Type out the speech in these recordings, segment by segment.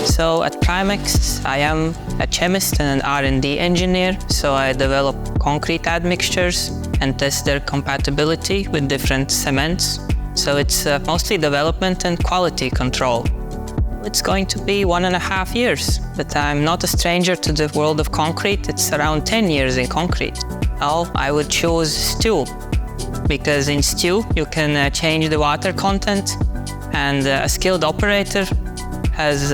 So at Primekss, I am a chemist and an R&D engineer. So I develop concrete admixtures and test their compatibility with different cements. So it's mostly development and quality control. It's going to be 1.5 years, but I'm not a stranger to the world of concrete. It's around 10 years in concrete. Well, I would choose stew, because in stew you can change the water content, and a skilled operator has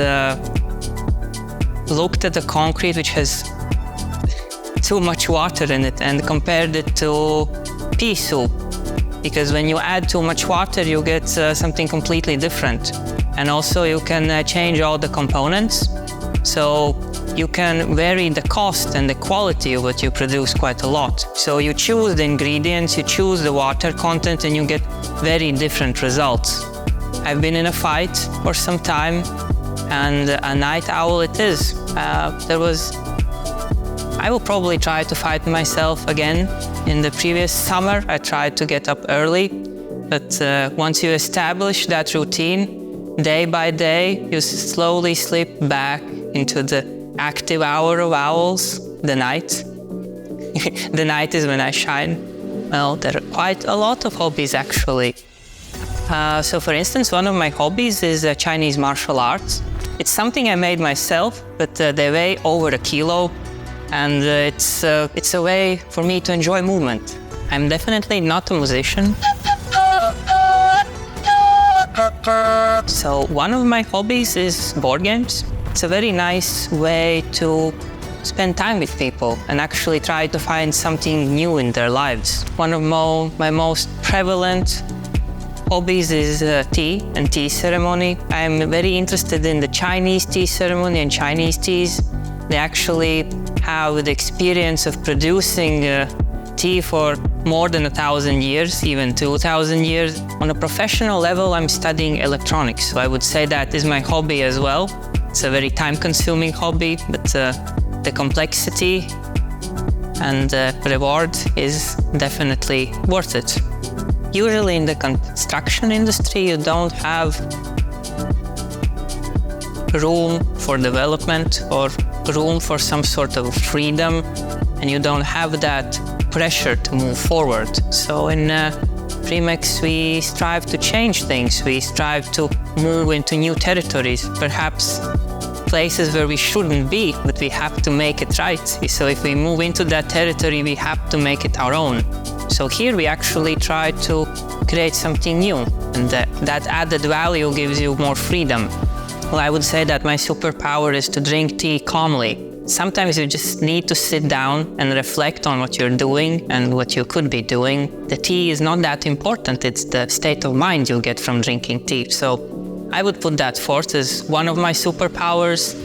looked at the concrete which has too much water in it and compared it to pea soup, because when you add too much water you get something completely different. And also you can change all the components, so you can vary the cost and the quality of what you produce quite a lot. So you choose the ingredients, you choose the water content, and you get very different results. I've been in a fight for some time, and a night owl it is. I will probably try to fight myself again. In the previous summer, I tried to get up early, but once you establish that routine, day by day, you slowly slip back into the active hour of owls, the night. The night is when I shine. Well, there are quite a lot of hobbies actually. So for instance, one of my hobbies is Chinese martial arts. It's something I made myself, but they weigh over 1 kilo, and it's a way for me to enjoy movement. I'm definitely not a musician. So one of my hobbies is board games. It's a very nice way to spend time with people and actually try to find something new in their lives. One of my most prevalent hobbies is tea and tea ceremony. I'm very interested in the Chinese tea ceremony and Chinese teas. They actually have the experience of producing tea for more than 1,000 years, even 2,000 years. On a professional level, I'm studying electronics, so I would say that is my hobby as well. It's a very time-consuming hobby, but the complexity and reward is definitely worth it. Usually in the construction industry, you don't have room for development or room for some sort of freedom, and you don't have that pressure to move forward. So in Primekss, we strive to change things. We strive to move into new territories, perhaps places where we shouldn't be, but we have to make it right. So if we move into that territory, we have to make it our own. So here we actually try to create something new, and that added value gives you more freedom. Well, I would say that my superpower is to drink tea calmly. Sometimes you just need to sit down and reflect on what you're doing and what you could be doing. The tea is not that important, it's the state of mind you'll get from drinking tea. So I would put that forth as one of my superpowers.